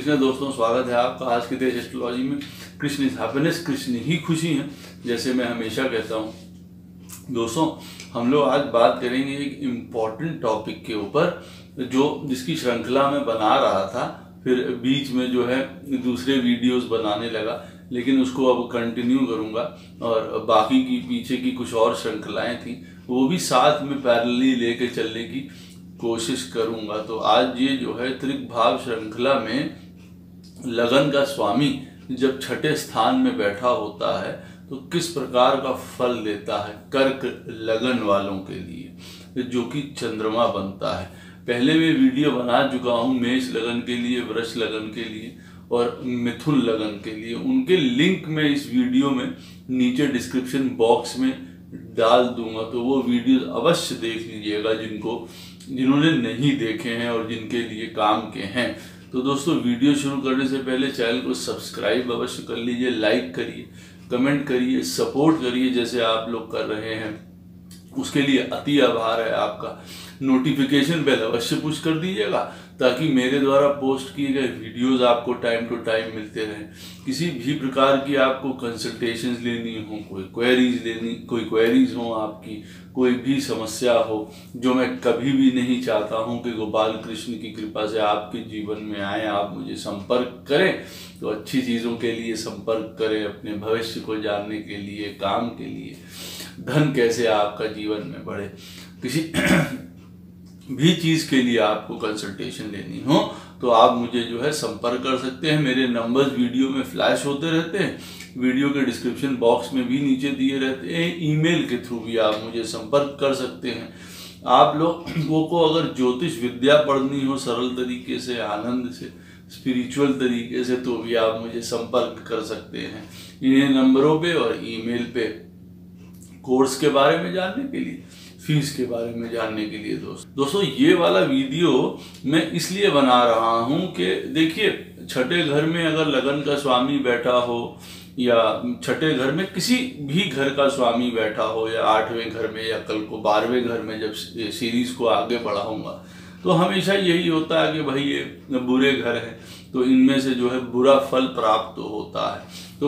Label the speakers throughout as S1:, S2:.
S1: कृष्ण दोस्तों, स्वागत है आपका आज के तेज एस्ट्रोलॉजी में। कृष्ण इज हैप्पीनेस, कृष्ण ही खुशी है, जैसे मैं हमेशा कहता हूँ। दोस्तों, हम लोग आज बात करेंगे एक इम्पॉर्टेंट टॉपिक के ऊपर, जिसकी श्रृंखला में बना रहा था, फिर बीच में जो है दूसरे वीडियोस बनाने लगा, लेकिन उसको अब कंटिन्यू करूँगा। और बाकी की पीछे की कुछ और श्रृंखलाएँ थी, वो भी साथ में पैरेलली लेके चलने की कोशिश करूंगा। तो आज ये जो है त्रिक भाव श्रृंखला में लगन का स्वामी जब छठे स्थान में बैठा होता है तो किस प्रकार का फल देता है कर्क लगन वालों के लिए, जो कि चंद्रमा बनता है। पहले मैं वीडियो बना चुका हूँ मेष लगन के लिए, वृष लगन के लिए और मिथुन लगन के लिए। उनके लिंक मैं इस वीडियो में नीचे डिस्क्रिप्शन बॉक्स में डाल दूंगा, तो वो वीडियो अवश्य देख लीजिएगा जिन्होंने नहीं देखे हैं और जिनके लिए काम के हैं। तो दोस्तों, वीडियो शुरू करने से पहले चैनल को सब्सक्राइब अवश्य कर लीजिए, लाइक करिए, कमेंट करिए, सपोर्ट करिए जैसे आप लोग कर रहे हैं, उसके लिए अति आभार है आपका। नोटिफिकेशन बेल अवश्य पुश कर दीजिएगा ताकि मेरे द्वारा पोस्ट किए गए वीडियोस आपको टाइम टू टाइम मिलते रहें। किसी भी प्रकार की आपको कंसल्टेशंस लेनी हो, कोई क्वेरीज हो आपकी, कोई भी समस्या हो, जो मैं कभी भी नहीं चाहता हूं कि गोपाल कृष्ण की कृपा से आपके जीवन में आए, आप मुझे संपर्क करें, तो अच्छी चीज़ों के लिए संपर्क करें, अपने भविष्य को जानने के लिए, काम के लिए, धन कैसे आपका जीवन में बढ़े, किसी भी चीज़ के लिए आपको कंसल्टेशन लेनी हो तो आप मुझे जो है संपर्क कर सकते हैं। मेरे नंबर्स वीडियो में फ्लैश होते रहते हैं, वीडियो के डिस्क्रिप्शन बॉक्स में भी नीचे दिए रहते हैं। ईमेल के थ्रू भी आप मुझे संपर्क कर सकते हैं। आप लोगों को अगर ज्योतिष विद्या पढ़नी हो सरल तरीके से, आनंद से, स्पिरिचुअल तरीके से, तो भी आप मुझे संपर्क कर सकते हैं इन्हीं नंबरों पे और ईमेल पे। कोर्स के बारे में जानने के लिए, फीस के बारे में जानने के लिए दोस्तों ये वाला वीडियो मैं इसलिए बना रहा हूं कि देखिए, छठे घर में अगर लगन का स्वामी बैठा हो, या छठे घर में किसी भी घर का स्वामी बैठा हो, या 8वें घर में, या कल को 12वें घर में जब सीरीज को आगे बढ़ाऊंगा, तो हमेशा यही होता है कि भाई ये बुरे घर हैं, तो इनमें से जो है बुरा फल प्राप्त होता है। तो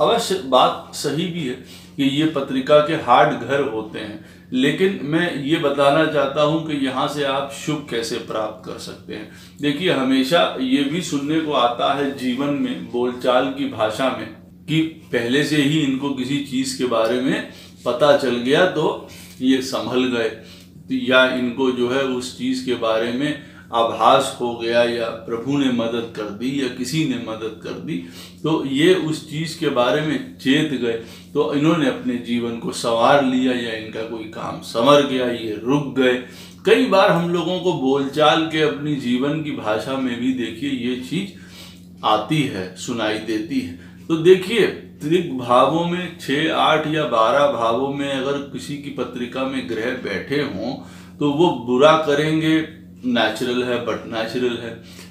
S1: अवश्य बात सही भी है कि ये पत्रिका के हार्ड घर होते हैं, लेकिन मैं ये बताना चाहता हूं कि यहाँ से आप शुभ कैसे प्राप्त कर सकते हैं। देखिए, हमेशा ये भी सुनने को आता है जीवन में, बोलचाल की भाषा में, कि पहले से ही इनको किसी चीज के बारे में पता चल गया तो ये संभल गए, या इनको जो है उस चीज के बारे में आभास हो गया, या प्रभु ने मदद कर दी, या किसी ने मदद कर दी, तो ये उस चीज के बारे में चेत गए, तो इन्होंने अपने जीवन को संवार लिया, या इनका कोई काम संवर गया, ये रुक गए। कई बार हम लोगों को बोलचाल के अपनी जीवन की भाषा में भी देखिए ये चीज आती है, सुनाई देती है। तो देखिए, त्रिक भावों में 6, 8 या 12 भावों में अगर किसी की पत्रिका में ग्रह बैठे हों तो वो बुरा करेंगे, नेचुरल है, बट नेचुरल है,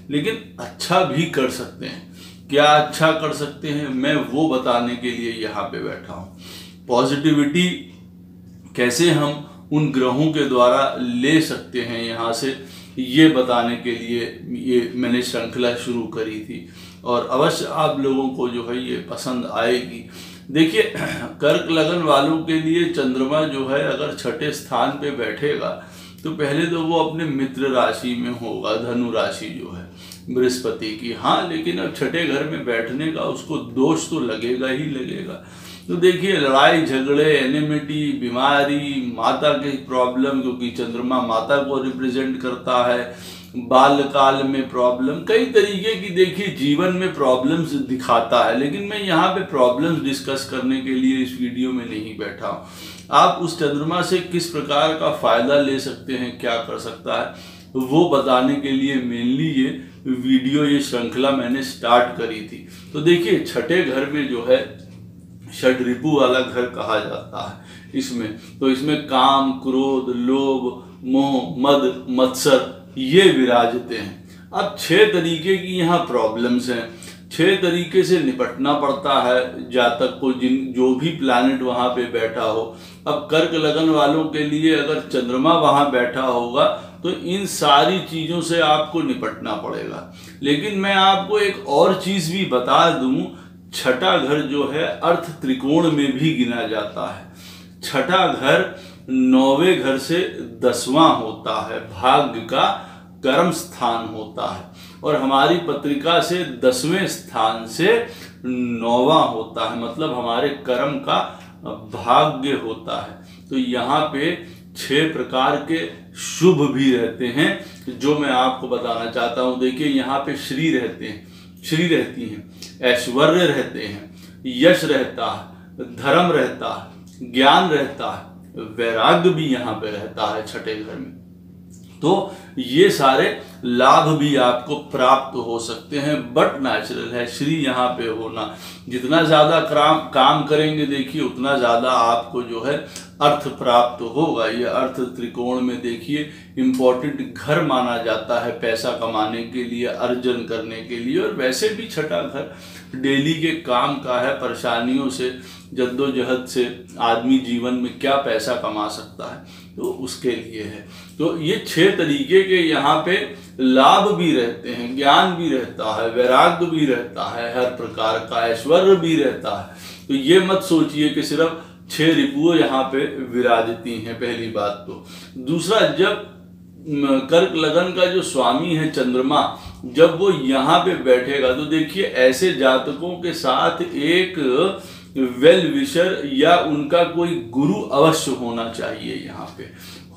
S1: लेकिन अच्छा भी कर सकते हैं। क्या अच्छा कर सकते हैं, मैं वो बताने के लिए यहाँ पे बैठा हूँ। पॉजिटिविटी कैसे हम उन ग्रहों के द्वारा ले सकते हैं यहाँ से, ये बताने के लिए ये मैंने श्रृंखला शुरू करी थी, और अवश्य आप लोगों को जो है ये पसंद आएगी। देखिए, कर्क लगन वालों के लिए चंद्रमा जो है अगर छठे स्थान पे बैठेगा तो पहले तो वो अपने मित्र राशि में होगा, धनु राशि जो है बृहस्पति की। हाँ, लेकिन अब छठे घर में बैठने का उसको दोष तो लगेगा ही लगेगा। तो देखिए, लड़ाई झगड़े, एनिमिटी, बीमारी, माता की प्रॉब्लम, क्योंकि चंद्रमा माता को रिप्रेजेंट करता है, बाल काल में प्रॉब्लम, कई तरीके की देखिए जीवन में प्रॉब्लम्स दिखाता है। लेकिन मैं यहाँ पे प्रॉब्लम्स डिस्कस करने के लिए इस वीडियो में नहीं बैठा हूँ। आप उस चंद्रमा से किस प्रकार का फायदा ले सकते हैं, क्या कर सकता है, वो बताने के लिए मेनली ये वीडियो, ये श्रृंखला मैंने स्टार्ट करी थी। तो देखिए, छठे घर में जो है षड रिपु वाला घर कहा जाता है इसमें काम, क्रोध, लोभ, मोह, मद, मत्सर ये विराजते हैं। अब 6 तरीके की यहाँ प्रॉब्लम्स हैं, 6 तरीके से निपटना पड़ता है जातक को, जो भी प्लैनेट वहाँ पे बैठा हो। अब कर्क लगन वालों के लिए अगर चंद्रमा वहाँ बैठा होगा तो इन सारी चीज़ों से आपको निपटना पड़ेगा। लेकिन मैं आपको एक और चीज़ भी बता दूं, छठा घर जो है अर्थ त्रिकोण में भी गिना जाता है। छठा घर 9वें घर से 10वां होता है, भाग्य का कर्म स्थान होता है, और हमारी पत्रिका से 10वें स्थान से 9वां होता है, मतलब हमारे कर्म का भाग्य होता है। तो यहाँ पे 6 प्रकार के शुभ भी रहते हैं जो मैं आपको बताना चाहता हूँ। देखिए यहाँ पे श्री रहते हैं, श्री रहती हैं, ऐश्वर्य रहते हैं, यश रहता है, धर्म रहता है, ज्ञान रहता है, वैराग्य भी यहाँ पे रहता है छठे घर में। तो ये सारे लाभ भी आपको प्राप्त हो सकते हैं, बट नेचुरल है श्री यहाँ पे होना। जितना ज्यादा काम करेंगे देखिए उतना ज्यादा आपको जो है अर्थ प्राप्त होगा। ये अर्थ त्रिकोण में देखिए इम्पोर्टेंट घर माना जाता है पैसा कमाने के लिए, अर्जन करने के लिए। और वैसे भी छठा घर डेली के काम का है, परेशानियों से, जद्दोजहद से आदमी जीवन में क्या पैसा कमा सकता है तो उसके लिए है। तो ये 6 तरीके के यहाँ पे लाभ भी रहते हैं, ज्ञान भी रहता है, वैराग्य भी रहता है, हर प्रकार का ऐश्वर्य भी रहता है। तो ये मत सोचिए कि सिर्फ 6 रिपुएं यहाँ पे विराजती हैं, पहली बात तो। दूसरा, जब कर्क लगन का जो स्वामी है चंद्रमा, जब वो यहाँ पे बैठेगा तो देखिए ऐसे जातकों के साथ एक वेल विशर या उनका कोई गुरु अवश्य होना चाहिए। यहाँ पे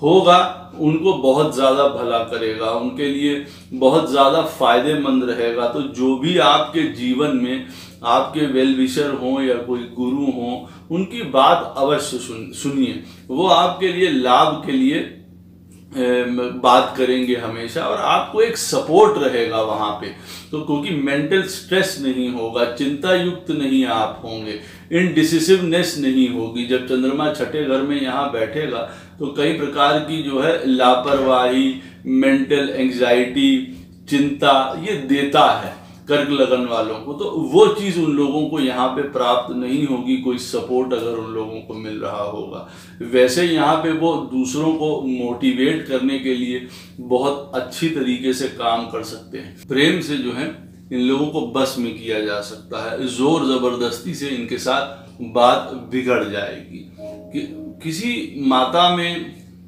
S1: होगा, उनको बहुत ज़्यादा भला करेगा, उनके लिए बहुत ज़्यादा फायदेमंद रहेगा। तो जो भी आपके जीवन में आपके वेल विशर हों या कोई गुरु हों, उनकी बात अवश्य सुनिए, वो आपके लिए लाभ के लिए बात करेंगे हमेशा, और आपको एक सपोर्ट रहेगा वहां पे। तो क्योंकि मेंटल स्ट्रेस नहीं होगा, चिंता युक्त नहीं आप होंगे, इनडिसिसिवनेस नहीं होगी। जब चंद्रमा छठे घर में यहाँ बैठेगा तो कई प्रकार की जो है लापरवाही, मेंटल एंजाइटी, चिंता ये देता है कर्क लगन वालों को। तो वो चीज उन लोगों को यहाँ पे प्राप्त नहीं होगी, कोई सपोर्ट अगर उन लोगों को मिल रहा होगा। वैसे यहाँ पे वो दूसरों को मोटिवेट करने के लिए बहुत अच्छी तरीके से काम कर सकते हैं। प्रेम से जो है इन लोगों को बस में किया जा सकता है, जोर जबरदस्ती से इनके साथ बात बिगड़ जाएगी। किसी माता में,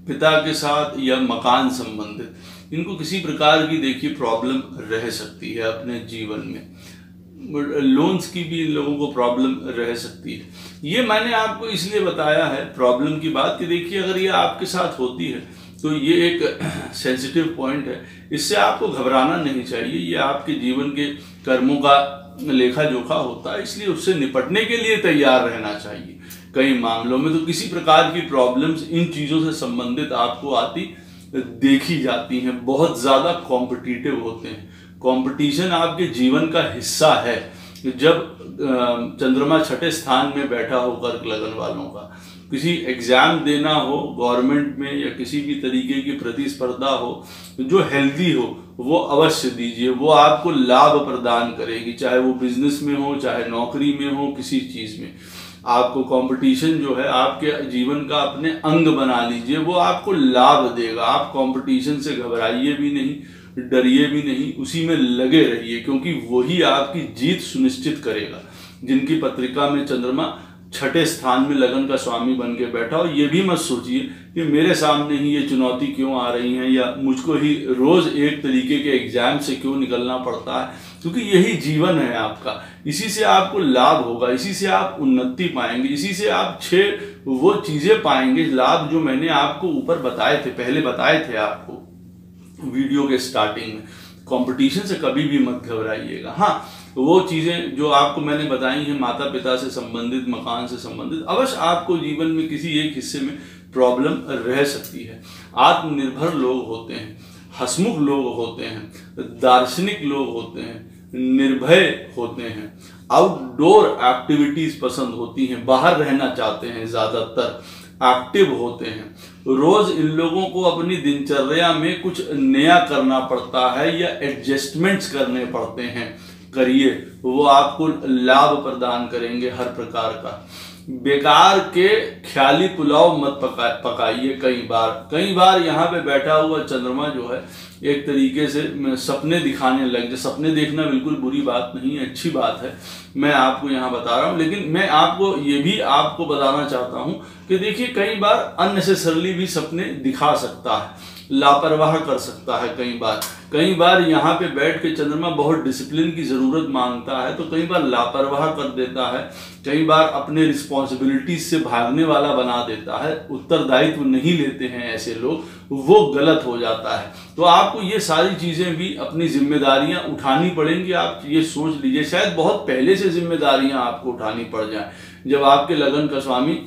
S1: पिता के साथ या मकान संबंधित इनको किसी प्रकार की देखिए प्रॉब्लम रह सकती है अपने जीवन में। लोन्स की भी इन लोगों को प्रॉब्लम रह सकती है। ये मैंने आपको इसलिए बताया है प्रॉब्लम की बात कि देखिए अगर ये आपके साथ होती है तो ये एक सेंसिटिव पॉइंट है, इससे आपको घबराना नहीं चाहिए। ये आपके जीवन के कर्मों का लेखा जोखा होता है, इसलिए उससे निपटने के लिए तैयार रहना चाहिए। कई मामलों में तो किसी प्रकार की प्रॉब्लम्स इन चीज़ों से संबंधित आपको आती देखी जाती हैं। बहुत ज़्यादा कॉम्पिटिटिव होते हैं, कंपटीशन आपके जीवन का हिस्सा है। जब चंद्रमा छठे स्थान में बैठा हो कर्क लगन वालों का, किसी एग्जाम देना हो गवर्नमेंट में या किसी भी तरीके की प्रतिस्पर्धा हो जो हेल्दी हो, वो अवश्य दीजिए। वो आपको लाभ प्रदान करेगी, चाहे वो बिजनेस में हो, चाहे नौकरी में हो, किसी चीज़ में। आपको कंपटीशन जो है आपके जीवन का अपने अंग बना लीजिए, वो आपको लाभ देगा। आप कंपटीशन से घबराइए भी नहीं, डरिए भी नहीं, उसी में लगे रहिए, क्योंकि वही आपकी जीत सुनिश्चित करेगा। जिनकी पत्रिका में चंद्रमा छठे स्थान में लगन का स्वामी बन के बैठा हो, ये भी मत सोचिए कि मेरे सामने ही ये चुनौती क्यों आ रही है या मुझको ही रोज एक तरीके के एग्जाम से क्यों निकलना पड़ता है, क्योंकि यही जीवन है आपका। इसी से आपको लाभ होगा, इसी से आप उन्नति पाएंगे, इसी से आप 6 वो चीजें पाएंगे लाभ जो मैंने आपको ऊपर बताए थे, पहले बताए थे आपको वीडियो के स्टार्टिंग में। कंपटीशन से कभी भी मत घबराइएगा। हाँ, वो चीज़ें जो आपको मैंने बताई हैं माता पिता से संबंधित, मकान से संबंधित, अवश्य आपको जीवन में किसी एक हिस्से में प्रॉब्लम रह सकती है। आत्मनिर्भर लोग होते हैं, हंसमुख लोग होते हैं, दार्शनिक लोग होते हैं, निर्भय होते हैं, आउटडोर एक्टिविटीज पसंद होती हैं, बाहर रहना चाहते हैं, ज़्यादातर एक्टिव होते हैं। रोज इन लोगों को अपनी दिनचर्या में कुछ नया करना पड़ता है या एडजस्टमेंट्स करने पड़ते हैं। करिए, वो आपको लाभ प्रदान करेंगे हर प्रकार का। बेकार के ख्याली पुलाव मत पकाइए। कई बार यहाँ पे बैठा हुआ चंद्रमा जो है एक तरीके से सपने दिखाने लग जाए। सपने देखना बिल्कुल बुरी बात नहीं है, अच्छी बात है, मैं आपको यहाँ बता रहा हूँ। लेकिन मैं आपको ये भी आपको बताना चाहता हूँ कि देखिए कई बार अननेसेसरली भी सपने दिखा सकता है, लापरवाह कर सकता है। कई बार यहाँ पे बैठ के चंद्रमा बहुत डिसिप्लिन की ज़रूरत मांगता है, तो कई बार लापरवाह कर देता है, कई बार अपने रिस्पॉन्सिबिलिटीज से भागने वाला बना देता है, उत्तरदायित्व नहीं लेते हैं ऐसे लोग, वो गलत हो जाता है। तो आपको ये सारी चीज़ें भी अपनी जिम्मेदारियां उठानी पड़ेंगी। आप ये सोच लीजिए, शायद बहुत पहले से जिम्मेदारियां आपको उठानी पड़ जाए, जब आपके लगन का स्वामी,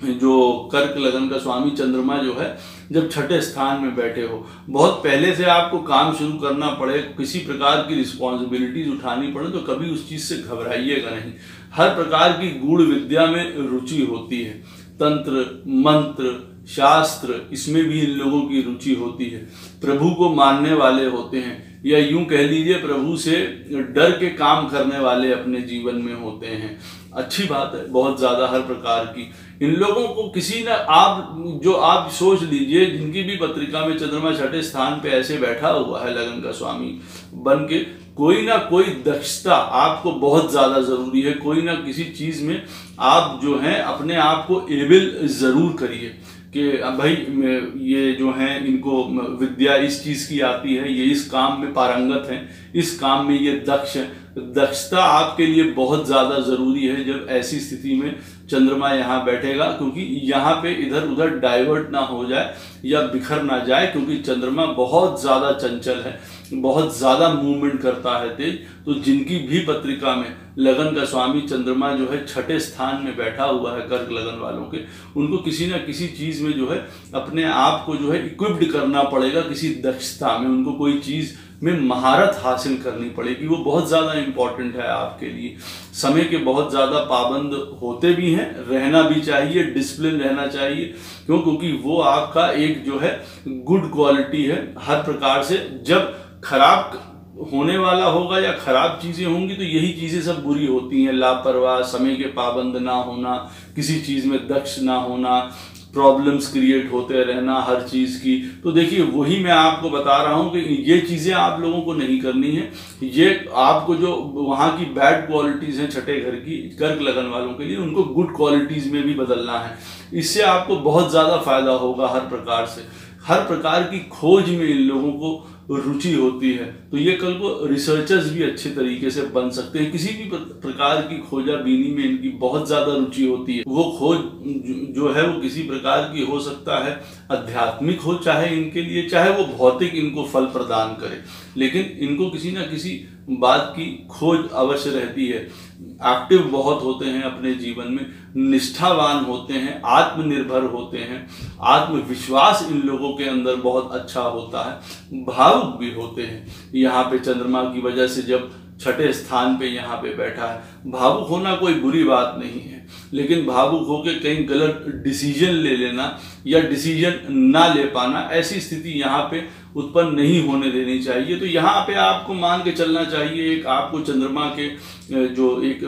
S1: जो कर्क लगन का स्वामी चंद्रमा जो है, जब छठे स्थान में बैठे हो, बहुत पहले से आपको काम शुरू करना पड़े, किसी प्रकार की रिस्पॉन्सिबिलिटीज उठानी पड़े, तो कभी उस चीज से घबराइएगा नहीं। हर प्रकार की गूढ़ विद्या में रुचि होती है, तंत्र मंत्र शास्त्र, इसमें भी इन लोगों की रुचि होती है। प्रभु को मानने वाले होते हैं, या यूं कह लीजिए प्रभु से डर के काम करने वाले अपने जीवन में होते हैं। अच्छी बात है बहुत ज्यादा हर प्रकार की। इन लोगों को किसी न आप सोच लीजिए, जिनकी भी पत्रिका में चंद्रमा छठे स्थान पे ऐसे बैठा हुआ है लगन का स्वामी बन के, कोई ना कोई दक्षता आपको बहुत ज्यादा जरूरी है। कोई ना किसी चीज में आप जो है अपने आप को एबल जरूर करिए कि भाई ये जो हैं इनको विद्या इस चीज की आती है, ये इस काम में पारंगत हैं, इस काम में ये दक्ष है। दक्षता आपके लिए बहुत ज्यादा जरूरी है जब ऐसी स्थिति में चंद्रमा यहाँ बैठेगा, क्योंकि यहाँ पे इधर उधर डाइवर्ट ना हो जाए या बिखर ना जाए, क्योंकि चंद्रमा बहुत ज्यादा चंचल है, बहुत ज्यादा मूवमेंट करता है तेज। तो जिनकी भी पत्रिका में लगन का स्वामी चंद्रमा जो है छठे स्थान में बैठा हुआ है कर्क लगन वालों के, उनको किसी ना किसी चीज में जो है अपने आप को जो है इक्विप्ड करना पड़ेगा, किसी दक्षता में उनको कोई चीज में महारत हासिल करनी पड़ेगी। वो बहुत ज़्यादा इम्पोर्टेंट है आपके लिए। समय के बहुत ज़्यादा पाबंद होते भी हैं, रहना भी चाहिए, डिसिप्लिन रहना चाहिए। क्योंकि वो आपका एक जो है गुड क्वालिटी है हर प्रकार से। जब खराब होने वाला होगा या खराब चीज़ें होंगी तो यही चीज़ें सब बुरी होती हैं। लापरवाह, समय के पाबंद ना होना, किसी चीज़ में दक्ष ना होना, प्रॉब्लम्स क्रिएट होते रहना हर चीज़ की। तो देखिए वही मैं आपको बता रहा हूँ कि ये चीज़ें आप लोगों को नहीं करनी है। ये आपको जो वहाँ की बैड क्वालिटीज़ हैं छठे घर की कर्क लगन वालों के लिए, उनको गुड क्वालिटीज़ में भी बदलना है। इससे आपको बहुत ज़्यादा फायदा होगा हर प्रकार से। हर प्रकार की खोज में इन लोगों को रुचि होती है, तो ये कल को रिसर्चर्स भी अच्छे तरीके से बन सकते हैं। किसी भी प्रकार की खोजाबीनी में इनकी बहुत ज़्यादा रुचि होती है। वो खोज जो है वो किसी प्रकार की हो सकता है, आध्यात्मिक हो चाहे इनके लिए, चाहे वो भौतिक इनको फल प्रदान करे, लेकिन इनको किसी ना किसी बात की खोज अवश्य रहती है। एक्टिव बहुत होते हैं अपने जीवन में, निष्ठावान होते हैं, आत्मनिर्भर होते हैं, आत्मविश्वास इन लोगों के अंदर बहुत अच्छा होता है, भावुक भी होते हैं। यहाँ पे चंद्रमा की वजह से जब छठे स्थान पे यहाँ पे बैठा है, भावुक होना कोई बुरी बात नहीं है, लेकिन भावुक होकर कहीं गलत डिसीजन ले लेना या डिसीजन ना ले पाना, ऐसी स्थिति यहाँ पे उत्पन्न नहीं होने देनी चाहिए। तो यहाँ पे आपको मान के चलना चाहिए, एक आपको चंद्रमा के जो एक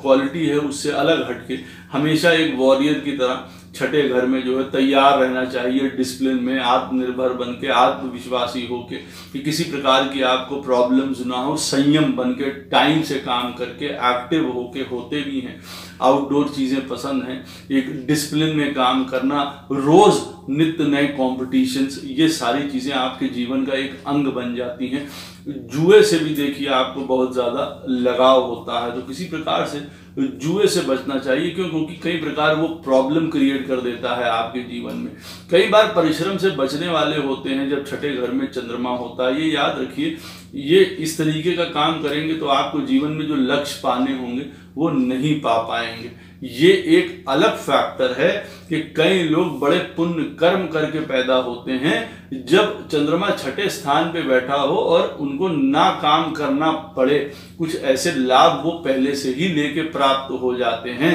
S1: क्वालिटी है उससे अलग हटके हमेशा एक वॉरियर की तरह छठे घर में जो है तैयार रहना चाहिए, डिसिप्लिन में, आत्मनिर्भर बन के, आत्मविश्वासी होके, कि किसी प्रकार की आपको प्रॉब्लम्स ना हो, संयम बन के, टाइम से काम करके, एक्टिव होके, होते भी हैं, आउटडोर चीज़ें पसंद हैं, एक डिसिप्लिन में काम करना, रोज़ नित्य नए कॉम्पिटिशन्स, ये सारी चीज़ें आपके जीवन का एक अंग बन जाती हैं। जुए से भी देखिए आपको बहुत ज़्यादा लगाव होता है, तो किसी प्रकार से जुए से बचना चाहिए। क्योंकि कई प्रकार वो प्रॉब्लम क्रिएट कर देता है आपके जीवन में। कई बार परिश्रम से बचने वाले होते हैं जब छठे घर में चंद्रमा होता है। ये याद रखिए, ये इस तरीके का काम करेंगे तो आपको जीवन में जो लक्ष्य पाने होंगे वो नहीं पा पाएंगे। ये एक अलग फैक्टर है कि कई लोग बड़े पुण्य कर्म करके पैदा होते हैं जब चंद्रमा छठे स्थान पे बैठा हो और उनको ना काम करना पड़े, कुछ ऐसे लाभ वो पहले से ही लेके प्राप्त हो जाते हैं।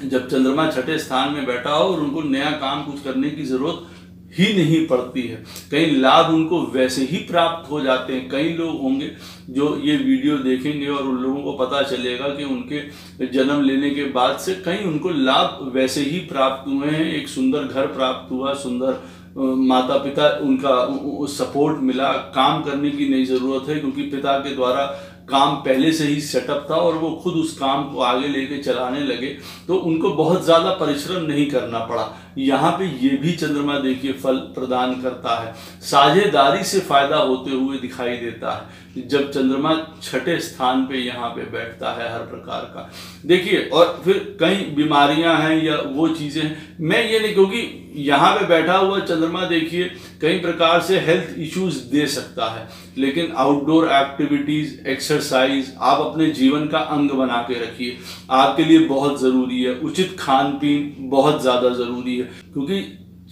S1: जब चंद्रमा छठे स्थान में बैठा हो और उनको नया काम कुछ करने की जरूरत ही नहीं पड़ती है, कई लाभ उनको वैसे ही प्राप्त हो जाते हैं। कई लोग होंगे जो ये वीडियो देखेंगे और उन लोगों को पता चलेगा कि उनके जन्म लेने के बाद से कई उनको लाभ वैसे ही प्राप्त हुए हैं। एक सुंदर घर प्राप्त हुआ, सुंदर माता पिता उनका सपोर्ट मिला, काम करने की नहीं जरूरत है क्योंकि पिता के द्वारा काम पहले से ही सेटअप था और वो खुद उस काम को आगे लेके चलाने लगे, तो उनको बहुत ज्यादा परिश्रम नहीं करना पड़ा। यहाँ पे ये भी चंद्रमा देखिए फल प्रदान करता है, साझेदारी से फायदा होते हुए दिखाई देता है जब चंद्रमा छठे स्थान पे यहाँ पे बैठता है हर प्रकार का। देखिए, और फिर कई बीमारियां हैं या वो चीजें हैं, मैं ये नहीं, क्योंकि यहाँ पे बैठा हुआ चंद्रमा देखिए कई प्रकार से हेल्थ इश्यूज दे सकता है, लेकिन आउटडोर एक्टिविटीज, एक्सरसाइज आप अपने जीवन का अंग बना के रखिए, आपके लिए बहुत जरूरी है। उचित खान पीन बहुत ज्यादा जरूरी है, क्योंकि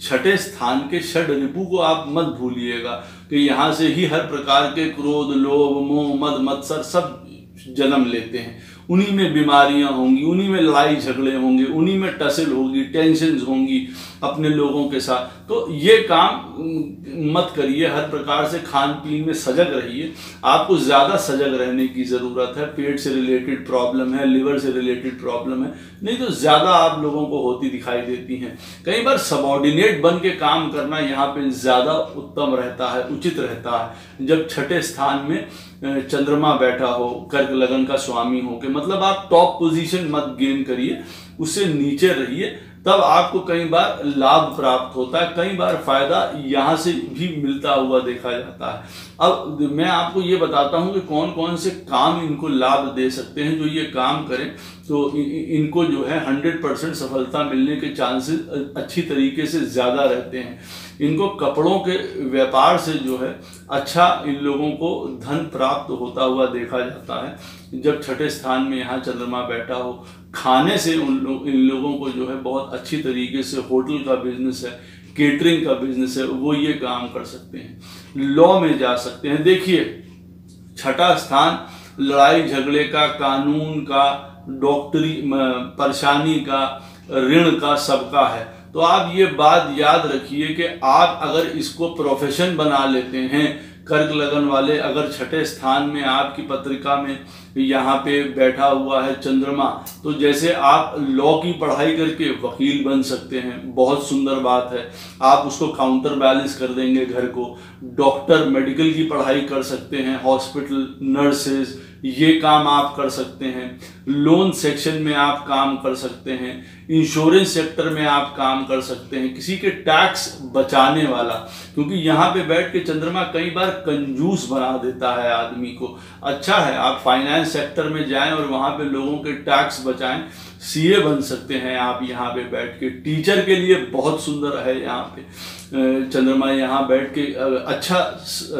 S1: छठे स्थान के षड रिपु को आप मत भूलिएगा कि यहाँ से ही हर प्रकार के क्रोध, लोभ, मोह, मद, मत्सर सब जन्म लेते हैं। उन्हीं में बीमारियां होंगी, उन्हीं में लड़ाई झगड़े होंगे, उन्हीं में टसल होगी, टेंशन होंगी अपने लोगों के साथ। तो ये काम मत करिए, हर प्रकार से खान पीन में सजग रहिए। आपको ज्यादा सजग रहने की जरूरत है। पेट से रिलेटेड प्रॉब्लम है, लिवर से रिलेटेड प्रॉब्लम है, नहीं तो ज्यादा आप लोगों को होती दिखाई देती हैं। कई बार सबॉर्डिनेट बन के काम करना यहाँ पे ज्यादा उत्तम रहता है, उचित रहता है जब छठे स्थान में चंद्रमा बैठा हो, कर्क लगन का स्वामी हो के, मतलब आप टॉप पोजीशन मत गेन करिए, उससे नीचे रहिए, तब आपको कई बार लाभ प्राप्त होता है, कई बार फायदा यहाँ से भी मिलता हुआ देखा जाता है। अब मैं आपको ये बताता हूँ कि कौन कौन से काम इनको लाभ दे सकते हैं। जो ये काम करें तो इनको जो है 100% सफलता मिलने के चांसेस अच्छी तरीके से ज़्यादा रहते हैं। इनको कपड़ों के व्यापार से जो है अच्छा इन लोगों को धन प्राप्त होता हुआ देखा जाता है जब छठे स्थान में यहाँ चंद्रमा बैठा हो। खाने से इन लोगों को जो है बहुत अच्छी तरीके से, होटल का बिजनेस है, केटरिंग का बिजनेस है, वो ये काम कर सकते हैं, लॉ में जा सकते हैं। देखिए, छठा स्थान लड़ाई झगड़े का, कानून का, डॉक्टरी परेशानी का, ऋण का, सबका है। तो आप ये बात याद रखिए कि आप अगर इसको प्रोफेशन बना लेते हैं, कर्क लगन वाले, अगर छठे स्थान में आपकी पत्रिका में यहाँ पे बैठा हुआ है चंद्रमा, तो जैसे आप लॉ की पढ़ाई करके वकील बन सकते हैं, बहुत सुंदर बात है। आप उसको काउंटर बैलेंस कर देंगे घर को। डॉक्टर, मेडिकल की पढ़ाई कर सकते हैं, हॉस्पिटल, नर्सेज, ये काम आप कर सकते हैं। लोन सेक्शन में आप काम कर सकते हैं, इंश्योरेंस सेक्टर में आप काम कर सकते हैं, किसी के टैक्स बचाने वाला, क्योंकि यहाँ पे बैठ के चंद्रमा कई बार कंजूस बना देता है आदमी को। अच्छा है आप फाइनेंस सेक्टर में जाएं और वहाँ पे लोगों के टैक्स बचाएं। सीए बन सकते हैं आप यहाँ पे बैठ के। टीचर के लिए बहुत सुंदर है यहाँ पे चंद्रमा, यहाँ बैठ के अच्छा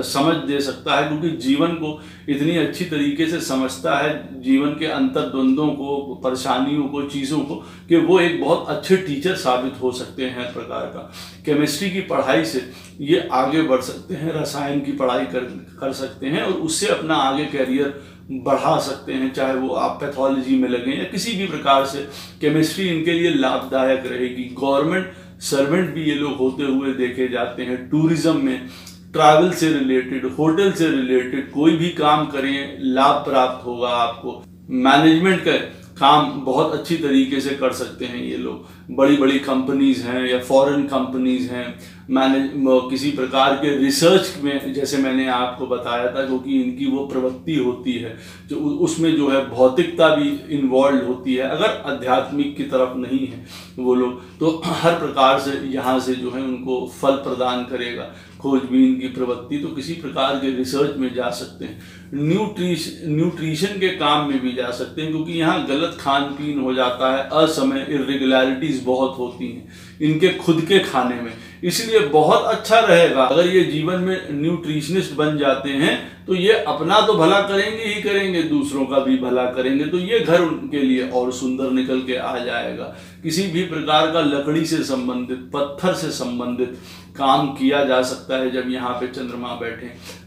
S1: समझ दे सकता है, क्योंकि जीवन को इतनी अच्छी तरीके से समझता है, जीवन के अंतर्द्वंद्वों को, परेशानियों को, चीज़ों को, कि वो एक बहुत अच्छे टीचर साबित हो सकते हैं हर प्रकार का। केमिस्ट्री की पढ़ाई से ये आगे बढ़ सकते हैं, रसायन की पढ़ाई कर सकते हैं और उससे अपना आगे कैरियर बढ़ा सकते हैं, चाहे वो आप पैथोलॉजी में लगें या किसी भी प्रकार से। केमिस्ट्री इनके लिए लाभदायक रहेगी। गवर्नमेंट सर्वेंट भी ये लोग होते हुए देखे जाते हैं। टूरिज्म में, ट्रैवल से रिलेटेड, होटल से रिलेटेड कोई भी काम करें, लाभ प्राप्त होगा आपको। मैनेजमेंट का काम बहुत अच्छी तरीके से कर सकते हैं ये लोग। बड़ी बड़ी कंपनीज हैं या फॉरेन कंपनीज हैं, किसी प्रकार के रिसर्च में, जैसे मैंने आपको बताया था, क्योंकि इनकी वो प्रवृत्ति होती है जो उसमें जो है भौतिकता भी इन्वॉल्व होती है। अगर आध्यात्मिक की तरफ नहीं है वो लोग, तो हर प्रकार से यहाँ से जो है उनको फल प्रदान करेगा खोजबीन की प्रवृत्ति। तो किसी प्रकार के रिसर्च में जा सकते हैं, न्यूट्रिशन के काम में भी जा सकते हैं, क्योंकि यहाँ गलत खान पीन हो जाता है, असमय इर्रेगुलरिटीज बहुत होती हैं इनके खुद के खाने में। इसलिए बहुत अच्छा रहेगा अगर ये जीवन में न्यूट्रिशनिस्ट बन जाते हैं, तो ये अपना तो भला करेंगे ही करेंगे, दूसरों का भी भला करेंगे, तो ये घर उनके लिए और सुंदर निकल के आ जाएगा। किसी भी प्रकार का लकड़ी से संबंधित, पत्थर से संबंधित काम किया जा सकता है जब यहाँ पे चंद्रमा बैठे।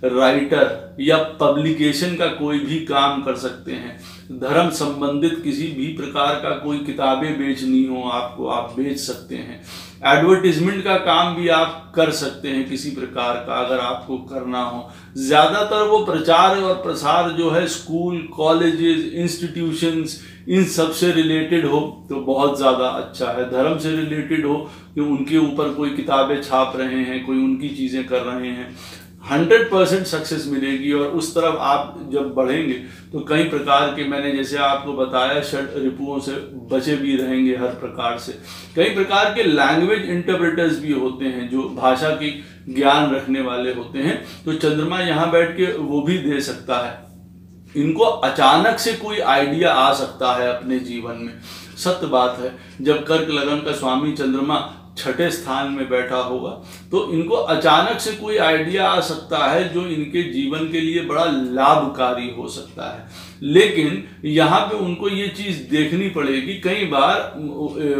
S1: राइटर या पब्लिकेशन का कोई भी काम कर सकते हैं, धर्म संबंधित किसी भी प्रकार का कोई किताबें बेचनी हो आपको, आप बेच सकते हैं। एडवर्टीजमेंट का काम भी आप कर सकते हैं किसी प्रकार का, अगर आपको करना हो। ज़्यादातर वो प्रचार और प्रसार जो है स्कूल, कॉलेजेस, इंस्टीट्यूशंस, इन सब से रिलेटेड हो तो बहुत ज़्यादा अच्छा है। धर्म से रिलेटेड हो कि उनके ऊपर कोई किताबें छाप रहे हैं, कोई उनकी चीज़ें कर रहे हैं, 100% सक्सेस मिलेगी। और उस तरफ आप जब बढ़ेंगे तो कई प्रकार के, मैंने जैसे आपको बताया, षड रिपुओं से बचे भी रहेंगे हर प्रकार से। कई प्रकार के लैंग्वेज इंटरप्रेटर्स भी होते हैं जो भाषा की ज्ञान रखने वाले होते हैं, तो चंद्रमा यहाँ बैठ के वो भी दे सकता है। इनको अचानक से कोई आइडिया आ सकता है अपने जीवन में, सत्य बात है। जब कर्क लगन का स्वामी चंद्रमा छठे स्थान में बैठा होगा तो इनको अचानक से कोई आइडिया आ सकता है जो इनके जीवन के लिए बड़ा लाभकारी हो सकता है। लेकिन यहाँ पे उनको ये चीज़ देखनी पड़ेगी, कई बार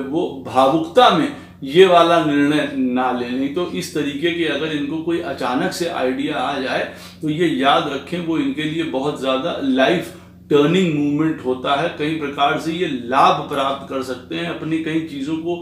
S1: वो भावुकता में ये वाला निर्णय ना ले। नहीं तो इस तरीके के अगर इनको कोई अचानक से आइडिया आ जाए तो ये याद रखें वो इनके लिए बहुत ज़्यादा लाइफ टर्निंग मूवमेंट होता है। कई प्रकार से ये लाभ प्राप्त कर सकते हैं, अपनी कई चीज़ों को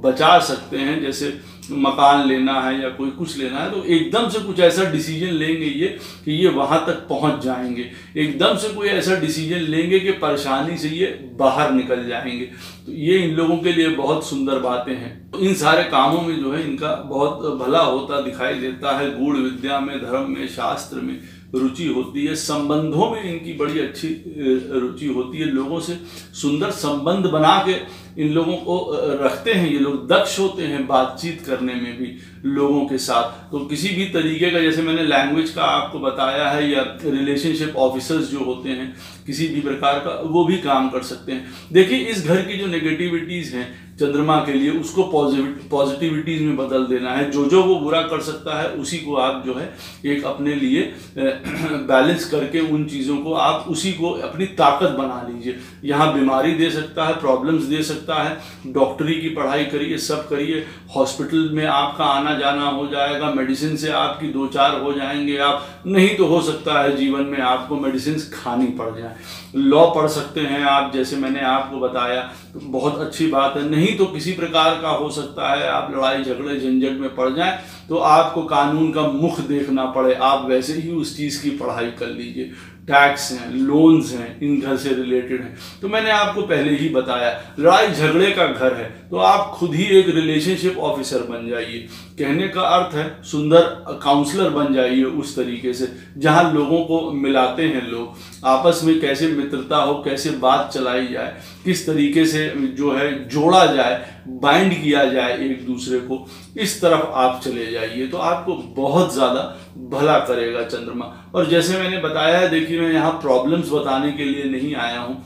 S1: बचा सकते हैं, जैसे मकान लेना है या कोई कुछ लेना है तो एकदम से कुछ ऐसा डिसीजन लेंगे ये कि ये वहाँ तक पहुँच जाएंगे। एकदम से कोई ऐसा डिसीजन लेंगे कि परेशानी से ये बाहर निकल जाएंगे। तो ये इन लोगों के लिए बहुत सुंदर बातें हैं। तो इन सारे कामों में जो है इनका बहुत भला होता दिखाई देता है। गूढ़ विद्या में, धर्म में, शास्त्र में रुचि होती है। संबंधों में इनकी बड़ी अच्छी रुचि होती है। लोगों से सुंदर संबंध बना के इन लोगों को रखते हैं। ये लोग दक्ष होते हैं बातचीत करने में भी लोगों के साथ। तो किसी भी तरीके का, जैसे मैंने लैंग्वेज का आपको बताया है, या रिलेशनशिप ऑफिसर्स जो होते हैं किसी भी प्रकार का, वो भी काम कर सकते हैं। देखिए, इस घर की जो नेगेटिविटीज हैं चंद्रमा के लिए, उसको पॉजिटिविटीज में बदल देना है। जो वो बुरा कर सकता है उसी को आप जो है एक अपने लिए बैलेंस करके उन चीज़ों को आप उसी को अपनी ताकत बना लीजिए। यहाँ बीमारी दे सकता है, प्रॉब्लम्स दे सकता है, डॉक्टरी की पढ़ाई करिए, सब करिए, हॉस्पिटल में आपका आना जाना हो जाएगा, मेडिसिन से आपकी 2-4 हो जाएंगे आप, नहीं तो हो सकता है जीवन में आपको मेडिसिन खानी पड़ जाए। लॉ पढ़ सकते हैं आप, जैसे मैंने आपको बताया, तो बहुत अच्छी बात है। नहीं तो किसी प्रकार का हो सकता है आप लड़ाई झगड़े झंझट में पड़ जाएं तो आपको कानून का मुख देखना पड़े, आप वैसे ही उस चीज़ की पढ़ाई कर लीजिए। टैक्स हैं, लोन्स हैं, इन घर से रिलेटेड हैं। तो मैंने आपको पहले ही बताया, लड़ाई झगड़े का घर है तो आप खुद ही एक रिलेशनशिप ऑफिसर बन जाइए। कहने का अर्थ है सुंदर काउंसलर बन जाइए उस तरीके से, जहां लोगों को मिलाते हैं लोग, आपस में कैसे मित्रता हो, कैसे बात चलाई जाए, किस तरीके से जो है जोड़ा जाए, बाइंड किया जाए एक दूसरे को, इस तरफ आप चले जाइए तो आपको बहुत ज़्यादा भला करेगा चंद्रमा। और जैसे मैंने बताया है, देखिए मैं यहाँ प्रॉब्लम्स बताने के लिए नहीं आया हूँ,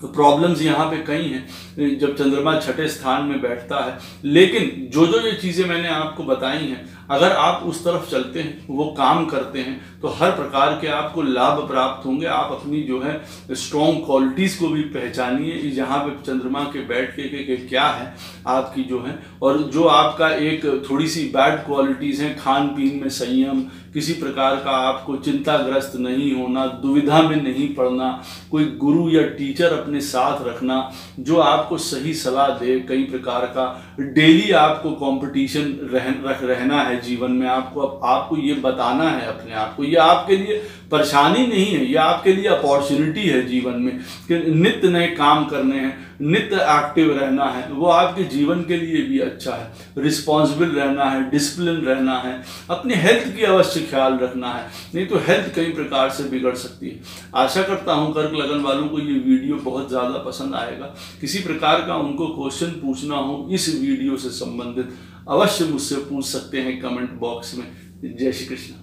S1: तो प्रॉब्लम्स यहाँ पे कई हैं जब चंद्रमा छठे स्थान में बैठता है। लेकिन जो ये चीज़ें मैंने आपको बताई हैं, अगर आप उस तरफ चलते हैं, वो काम करते हैं, तो हर प्रकार के आपको लाभ प्राप्त होंगे। आप अपनी जो है स्ट्रॉन्ग क्वालिटीज़ को भी पहचानिए, यहाँ पे चंद्रमा के बैठ के क्या है आपकी जो है, और जो आपका एक थोड़ी सी बैड क्वालिटीज़ हैं, खान पीन में संयम, किसी प्रकार का आपको चिंताग्रस्त नहीं होना, दुविधा में नहीं पड़ना, कोई गुरु या टीचर अपने साथ रखना जो आपको सही सलाह दे, कई प्रकार का डेली आपको कंपटीशन रहना है जीवन में। आपको ये बताना है अपने आप को, ये आपके लिए परेशानी नहीं है, ये आपके लिए अपॉर्चुनिटी है जीवन में कि नित्य नए काम करने हैं, नित्य एक्टिव रहना है, वो आपके जीवन के लिए भी अच्छा है। रिस्पॉन्सिबल रहना है, डिसिप्लिन रहना है, अपनी हेल्थ की अवश्य ख्याल रखना है, नहीं तो हेल्थ कई प्रकार से बिगड़ सकती है। आशा करता हूं कर्क लगन वालों को ये वीडियो बहुत ज़्यादा पसंद आएगा। किसी प्रकार का उनको क्वेश्चन पूछना हो इस वीडियो से संबंधित, अवश्य मुझसे पूछ सकते हैं कमेंट बॉक्स में। जय श्री कृष्ण।